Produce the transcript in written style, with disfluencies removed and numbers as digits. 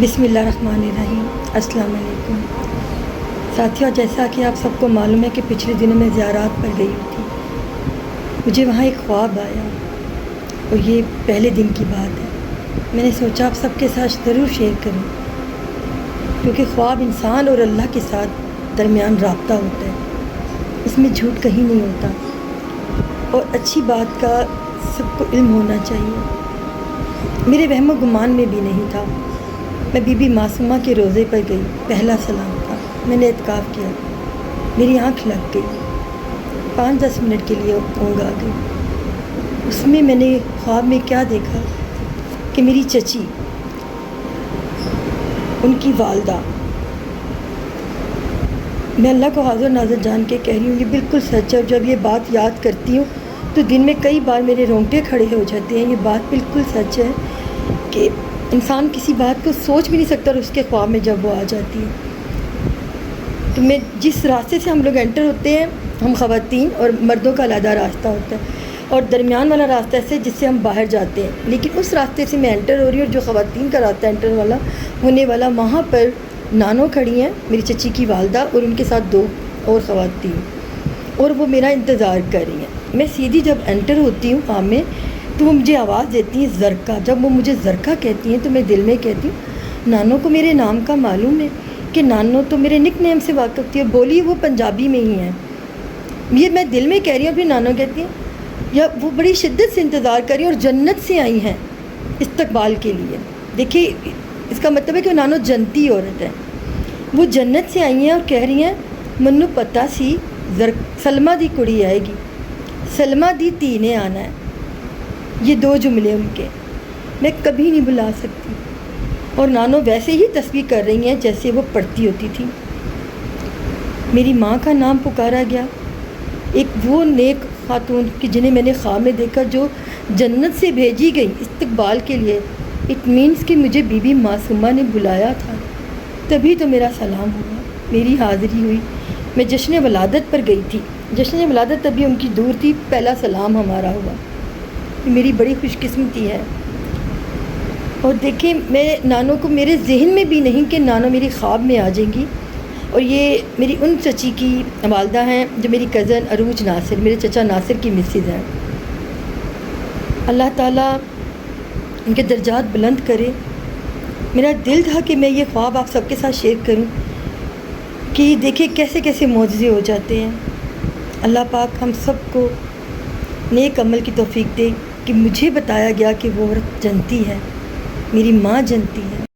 बिस्मिल्लाहिर्रहमानिर्रहीम। अस्सलाम वालेकुम साथियों, जैसा कि आप सबको मालूम है कि पिछले दिनों मैं ज़ियारत पर गई थी। मुझे वहाँ एक ख्वाब आया और ये पहले दिन की बात है। मैंने सोचा आप सबके साथ ज़रूर शेयर करूँ, क्योंकि ख्वाब इंसान और अल्लाह के साथ दरमियान राब्ता होता है, इसमें झूठ कहीं नहीं होता और अच्छी बात का सबको इल्म होना चाहिए। मेरे वहम गुमान में भी नहीं था। मैं बीबी मासूमा के रोज़े पर गई, पहला सलाम था। मैंने इत्काफ़ किया, मेरी आँख लग गई। 5-10 मिनट के लिए ऊँघ आ गई। उसमें मैंने ख्वाब में क्या देखा कि मेरी चची, उनकी वालदा, मैं अल्लाह को हाज़िर नाज़िर जान के कह रही हूँ, ये बिल्कुल सच है। जब ये बात याद करती हूँ तो दिन में कई बार मेरे रोंगटे खड़े हो जाते हैं। ये बात बिल्कुल सच है कि इंसान किसी बात को सोच भी नहीं सकता और उसके ख्वाब में जब वो आ जाती है। तो मैं जिस रास्ते से हम लोग एंटर होते हैं, हम ख़वातीन और मर्दों का अलग रास्ता होता है और दरमियान वाला रास्ता ऐसे जिससे हम बाहर जाते हैं, लेकिन उस रास्ते से मैं एंटर हो रही हूँ और जो ख़वातीन का रास्ता एंटर वाला होने वाला, वहाँ पर नानो खड़ी हैं, मेरी चची की वालदा और उनके साथ 2 और ख़वातीन, और वो मेरा इंतज़ार कर रही हैं। मैं सीधी जब एंटर होती हूँ काम में तो वो मुझे आवाज़ देती हैं ज़रका। जब वो मुझे ज़रका कहती हैं तो मैं दिल में कहती हूँ, नानो को मेरे नाम का मालूम है कि नानो तो मेरे निक नेम से वाक़िफ़ थी और बोली वो पंजाबी में ही है। ये मैं दिल में कह रही हूँ, फिर नानो कहती हैं या वो बड़ी शिद्दत से इंतज़ार कर रही हैं और जन्नत से आई हैं इस्तकबाल के लिए। देखिए, इसका मतलब है कि नानो जन्नती औरत है। वो जन्नत से आई हैं और कह रही हैं, मन्नू पता सी सलमा दी कुड़ी आएगी, सलमा दी धी ने आना है। ये 2 जुमले उनके मैं कभी नहीं भुला सकती। और नानो वैसे ही तस्बीह कर रही हैं जैसे वो पढ़ती होती थी। मेरी माँ का नाम पुकारा गया, एक वो नेक खातून कि जिन्हें मैंने ख्वाब में देखा, जो जन्नत से भेजी गई इस्तकबाल के लिए। इट मीन्स कि मुझे बीबी मासूमा ने बुलाया था, तभी तो मेरा सलाम हुआ, मेरी हाज़िरी हुई। मैं जश्न वलादत पर गई थी, जश्न वलादत तभी उनकी दूर थी, पहला सलाम हमारा हुआ। मेरी बड़ी खुशकिस्मती है। और देखिए, मैं नानो को मेरे जहन में भी नहीं कि नानो मेरी ख्वाब में आ जाएंगी। और ये मेरी उन चची की वालदा हैं जो मेरी कज़न अरूज नासिर, मेरे चचा नासिर की मिसेज़ हैं। अल्लाह ताला उनके दर्जात बुलंद करे। मेरा दिल था कि मैं ये ख्वाब आप सबके साथ शेयर करूं कि देखिए कैसे कैसे मौजज़े हो जाते हैं। अल्लाह पाक हम सबको नेक अमल की तौफीक दे कि मुझे बताया गया कि वो औरत जनती है, मेरी माँ जनती है।